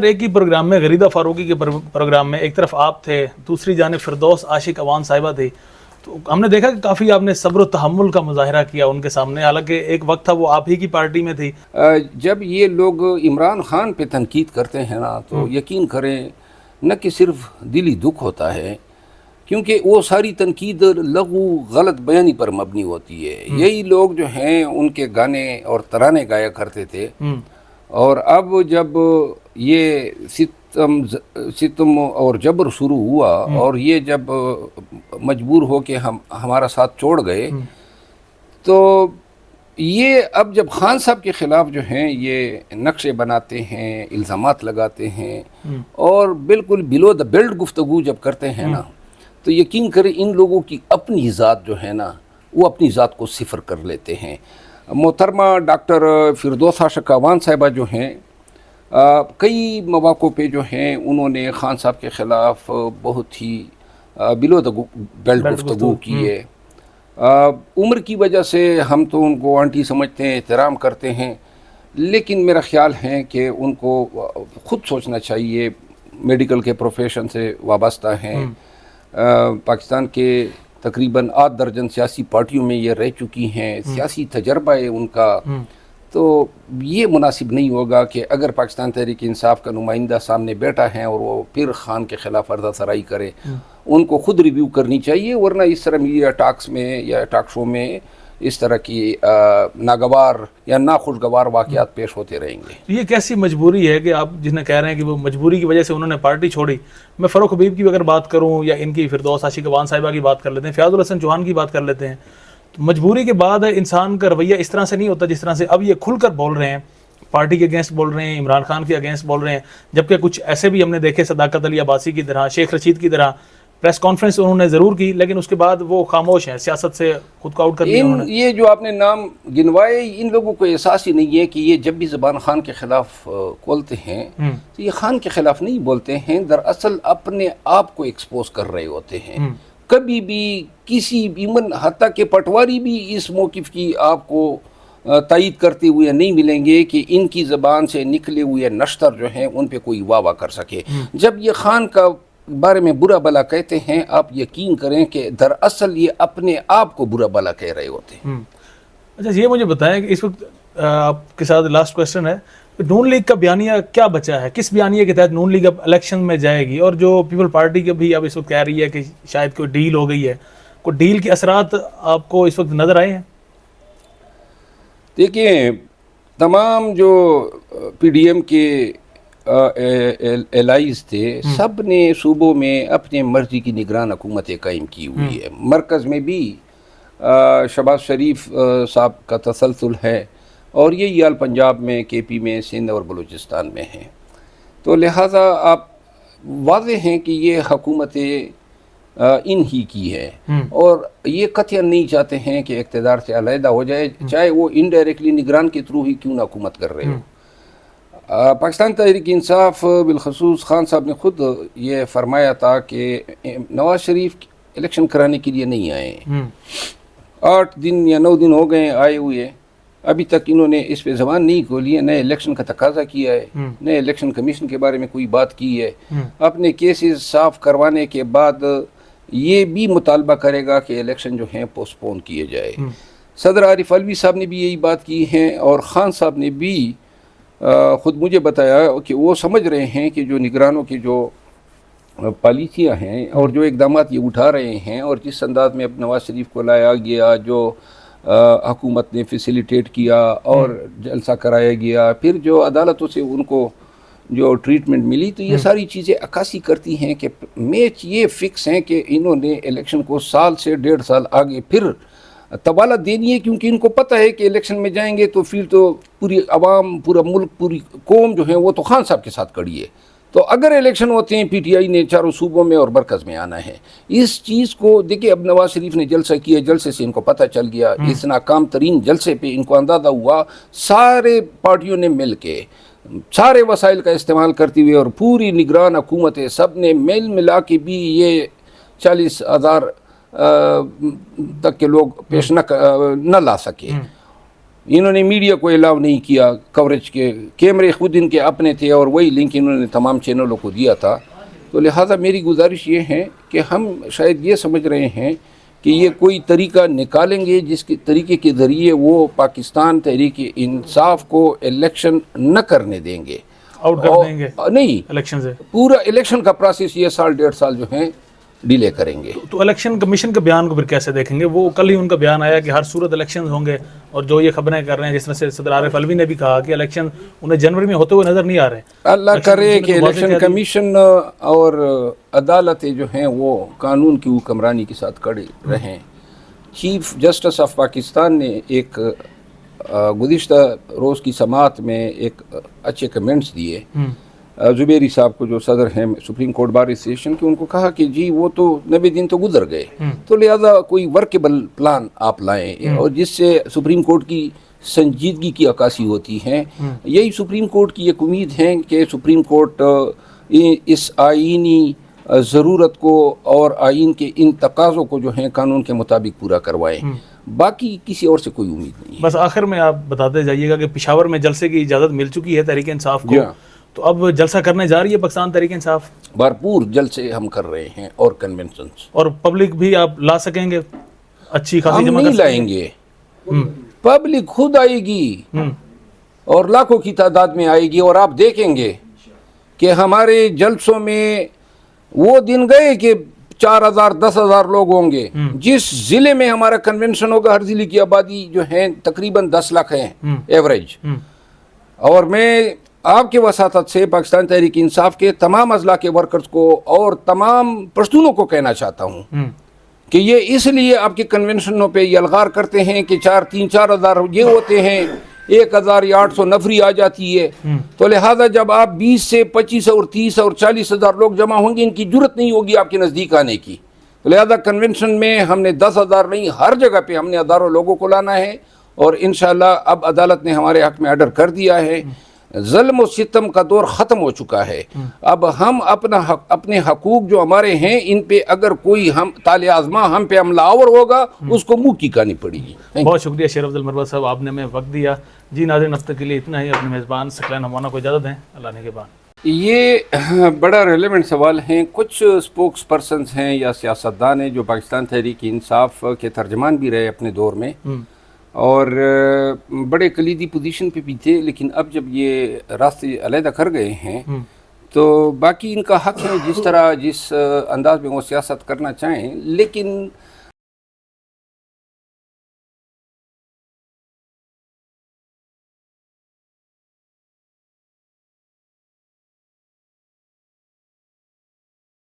ایک ہی پروگرام میں غریدہ فاروقی کے پروگرام میں ایک طرف آپ تھے، دوسری جانب فردوس عاشق اوان صاحبہ تھی، تو ہم نے دیکھا کہ کافی آپ نے صبر و تحمل کا مظاہرہ کیا ان کے سامنے، حالانکہ ایک وقت تھا وہ آپ ہی کی پارٹی میں تھی۔ جب یہ لوگ عمران خان پہ تنقید کرتے ہیں نا تو یقین کریں نہ کہ صرف دلی دکھ ہوتا ہے، کیونکہ وہ ساری تنقید لغو غلط بیانی پر مبنی ہوتی ہے۔ یہی لوگ جو ہیں ان کے گانے اور ترانے گایا کرتے تھے، اور اب جب یہ ستم اور جبر شروع ہوا اور یہ جب مجبور ہو کے ہمارا ساتھ چھوڑ گئے، تو یہ اب جب خان صاحب کے خلاف جو ہیں یہ نقشے بناتے ہیں، الزامات لگاتے ہیں اور بالکل بلو دا بیلٹ گفتگو جب کرتے ہیں نا، تو یقین کریں ان لوگوں کی اپنی ذات جو ہے نا وہ اپنی ذات کو صفر کر لیتے ہیں۔ محترمہ ڈاکٹر فردوس عاشق اوان صاحبہ جو ہیں کئی مواقع پہ جو ہیں انہوں نے خان صاحب کے خلاف بہت ہی بلو دا بیلٹ گفتگو کی ہے۔ عمر کی وجہ سے ہم تو ان کو آنٹی سمجھتے ہیں، احترام کرتے ہیں، لیکن میرا خیال ہے کہ ان کو خود سوچنا چاہیے، میڈیکل کے پروفیشن سے وابستہ ہیں، پاکستان کے تقریباً 8 درجن سیاسی پارٹیوں میں یہ رہ چکی ہیں، سیاسی تجربہ ہے ان کا، تو یہ مناسب نہیں ہوگا کہ اگر پاکستان تحریک انصاف کا نمائندہ سامنے بیٹھا ہے اور وہ پھر خان کے خلاف عرضہ سرائی کرے۔ ان کو خود ریویو کرنی چاہیے، ورنہ اس طرح میڈیا ٹاکس میں یا ٹاک شو میں اس طرح کی ناگوار یا ناخوشگوار واقعات پیش ہوتے رہیں گے۔ یہ کیسی مجبوری ہے کہ آپ جنہیں کہہ رہے ہیں کہ وہ مجبوری کی وجہ سے انہوں نے پارٹی چھوڑی؟ میں فاروق حبیب کی اگر بات کروں یا ان کی فردوس عاشق اوان صاحبہ کی بات کر لیتے ہیں، فیاض الحسن چوہان کی بات کر لیتے ہیں، تو مجبوری کے بعد انسان کا رویہ اس طرح سے نہیں ہوتا جس طرح سے اب یہ کھل کر بول رہے ہیں، پارٹی کے اگینسٹ بول رہے ہیں، عمران خان کے اگینسٹ بول رہے ہیں، جبکہ کچھ ایسے بھی ہم نے دیکھے صداقت علی عباسی کی طرح، شیخ رشید کی طرح پریس کانفرنس انہوں نے ضرور کی، لیکن اس کے بعد وہ خاموش ہیں، سیاست سے خود کو آؤٹ کر دیا انہوں نے۔ یہ جو آپ نے نام گنوائے، ان لوگوں کو احساس ہی نہیں ہے کہ یہ جب بھی زبان خان کے خلاف کھولتے ہیں تو یہ خان کے خلاف نہیں بولتے ہیں، دراصل اپنے آپ کو ایکسپوز کر رہے ہوتے ہیں۔ کبھی بھی کسی ایون حتیٰ کہ پٹواری بھی اس موقف کی آپ کو تائید کرتے ہوئے نہیں ملیں گے کہ ان کی زبان سے نکلے ہوئے نشتر جو ہیں ان پہ کوئی واہ کر سکے۔ جب یہ خان کا بارے میں برا بلا کہتے ہیں، آپ یقین کریں کہ دراصل یہ اپنے آپ کو برا بلا کہہ رہے ہوتے ہیں۔ اچھا یہ مجھے بتائیں کہ اس وقت آپ کے ساتھ لاسٹ کویسچن ہے، نون لیگ کا بیانیہ کیا بچا ہے؟ کس بیانیے کے تحت نون لیگ اب الیکشن میں جائے گی؟ اور جو پیپل پارٹی کا بھی اب اس وقت کہہ رہی ہے کہ شاید کوئی ڈیل ہو گئی ہے، کوئی ڈیل کے اثرات آپ کو اس وقت نظر آئے ہیں؟ دیکھیں، تمام جو پی ڈی ایم کے الائز تھے سب نے صوبوں میں اپنے مرضی کی نگران حکومتیں قائم کی ہوئی ہے۔ مرکز میں بھی شہباز شریف صاحب کا تسلسل ہے، اور یہی حال پنجاب میں، کے پی میں، سندھ اور بلوچستان میں ہیں۔ تو لہٰذا آپ واضح ہیں کہ یہ حکومتیں ان ہی کی ہے، اور یہ قطعاً نہیں چاہتے ہیں کہ اقتدار سے علیحدہ ہو جائے، چاہے وہ انڈائریکٹلی نگران کے تھرو ہی کیوں نہ حکومت کر رہے ہو۔ پاکستان تحریک انصاف بالخصوص خان صاحب نے خود یہ فرمایا تھا کہ نواز شریف الیکشن کرانے کے لیے نہیں آئے ہیں۔ 8 دن یا 9 دن ہو گئے آئے ہوئے، ابھی تک انہوں نے اس پہ زبان نہیں کھولی ہے، نئے الیکشن کا تقاضا کیا ہے، نئے الیکشن کمیشن کے بارے میں کوئی بات کی ہے۔ اپنے کیسز صاف کروانے کے بعد یہ بھی مطالبہ کرے گا کہ الیکشن جو ہیں پوسٹ پون کیے جائے۔ صدر عارف علوی صاحب نے بھی یہی بات کی ہے، اور خان صاحب نے بھی خود مجھے بتایا کہ وہ سمجھ رہے ہیں کہ جو نگرانوں کی جو پالیسیاں ہیں اور جو اقدامات یہ اٹھا رہے ہیں، اور جس انداز میں اب نواز شریف کو لایا گیا، جو حکومت نے فیسیلیٹیٹ کیا اور جلسہ کرایا گیا، پھر جو عدالتوں سے ان کو جو ٹریٹمنٹ ملی، تو یہ ساری چیزیں عکاسی کرتی ہیں کہ میچ یہ فکس ہیں کہ انہوں نے الیکشن کو سال سے 1.5 سال آگے پھر طوالت دینی ہے، کیونکہ ان کو پتہ ہے کہ الیکشن میں جائیں گے تو پھر تو پوری عوام، پورا ملک، پوری قوم جو ہے وہ تو خان صاحب کے ساتھ کھڑی ہے۔ تو اگر الیکشن ہوتے ہیں پی ٹی آئی نے چاروں صوبوں میں اور مرکز میں آنا ہے۔ اس چیز کو دیکھیں، اب نواز شریف نے جلسہ کیا، جلسے سے ان کو پتہ چل گیا، اس ناکام ترین جلسے پہ ان کو اندازہ ہوا، سارے پارٹیوں نے مل کے سارے وسائل کا استعمال کرتے ہوئے اور پوری نگران حکومتیں سب نے میل ملا کے بھی یہ 40,000 تک کے لوگ پیش نہ لا سکے۔ انہوں نے میڈیا کو الاؤ نہیں کیا کوریج کے، کیمرے خود ان کے اپنے تھے اور وہی لنک انہوں نے تمام چینلوں کو دیا تھا. تو لہٰذا میری گزارش یہ ہے کہ ہم شاید یہ سمجھ رہے ہیں کہ یہ کوئی طریقہ نکالیں گے جس کے طریقے کے ذریعے وہ پاکستان تحریک انصاف کو الیکشن نہ کرنے دیں گے. آؤٹ کر دیں گے نہیں، الیکشن سے. پورا الیکشن کا پروسیس یہ سال 1.5 سال جو ہیں ڈیلے کریں گے. تو الیکشن کمیشن کے بیان کو پھر کیسے دیکھیں گے؟ وہ کل ہی ان کا بیان آیا کہ ہر صورت الیکشن ہوں گے، اور جو یہ خبریں کر رہے ہیں جس میں سے صدر عارف علوی نے بھی کہا کہ الیکشن انہیں جنوری میں ہوتے ہوئے نظر نہیں آ رہے. اللہ کرے کہ الیکشن کمیشن اور عدالتیں جو ہیں وہ قانون کی حکمرانی کے ساتھ کھڑے رہیں. چیف جسٹس آف پاکستان نے ایک گزشتہ روز کی سماعت میں ایک اچھے کمنٹس دیے زبیری صاحب کو جو صدر ہیں سپریم کورٹ بار ایسوسیشن کے. ان کو کہا کہ جی وہ تو 90 دن تو گزر گئے، تو لہذا کوئی ورکیبل پلان آپ لائیں اور جس سے سپریم کورٹ کی سنجیدگی کی عکاسی ہوتی ہے. یہی سپریم کورٹ کی ایک امید ہے کہ سپریم کورٹ اس آئینی ضرورت کو اور آئین کے ان تقاضوں کو جو ہیں قانون کے مطابق پورا کروائیں. باقی کسی اور سے کوئی امید نہیں ہے. بس آخر میں آپ بتاتے جائیے گا کہ پشاور میں جلسے کی اجازت مل چکی ہے تحریک انصاف کو، تو اب جلسہ کرنے جا رہی ہے پاکستان تحریک انصاف؟ بھرپور جلسے ہم کر رہے ہیں اور کنونشنز. اور پبلک بھی آپ لا سکیں گے اچھی خاصی ہم جمع نہیں کر سکیں لائیں گے، پبلک خود آئے گی اور لاکھوں کی تعداد میں آئے گی. اور آپ دیکھیں گے کہ ہمارے جلسوں میں وہ دن گئے کہ 4,000 10,000 لوگ ہوں گے. جس ضلع میں ہمارا کنونشن ہوگا، ہر ضلع کی آبادی جو ہے تقریباً 10 لاکھ ہے ایوریج. اور میں آپ کے وساطت سے پاکستان تحریک انصاف کے تمام اضلاع کے ورکرز کو اور تمام پشتونوں کو کہنا چاہتا ہوں کہ یہ اس لیے آپ کے کنونشنوں پہ یلغار کرتے ہیں کہ 4,000 یہ ہوتے ہیں، 1,800 نفری آ جاتی ہے. تو لہذا جب آپ 20 سے 25 اور 30 اور 40,000 لوگ جمع ہوں گے، ان کی جرت نہیں ہوگی آپ کے نزدیک آنے کی. تو لہذا کنونشن میں ہم نے 10,000 نہیں، ہر جگہ پہ ہم نے ہزاروں لوگوں کو لانا ہے. اور انشاءاللہ اب عدالت نے ہمارے حق میں آرڈر کر دیا ہے. ظلم و ستم کا دور ختم ہو چکا ہے. اب ہم اپنے حقوق جو ہمارے ہیں ان پہ اگر کوئی ہم طال آزما ہم پہ حملہ آور ہوگا، اس کو منہ کی کہانی پڑے گی. بہت شکریہ شیر افضل مروت صاحب، آپ نے ہمیں وقت دیا. جی ناظرین، ہفتے کے لیے اتنا ہی. اپنے میزبان ثقلین ہمانہ کو اجازت دیں. اللہ نے کے بعد یہ بڑا ریلیونٹ سوال ہیں. کچھ سپوکس پرسنز ہیں یا سیاستدان ہیں جو پاکستان تحریک انصاف کے ترجمان بھی رہے اپنے دور میں اور بڑے کلیدی پوزیشن پہ بھی تھے، لیکن اب جب یہ راستے علیحدہ کر گئے ہیں تو باقی ان کا حق ہے جس طرح جس انداز میں وہ سیاست کرنا چاہیں. لیکن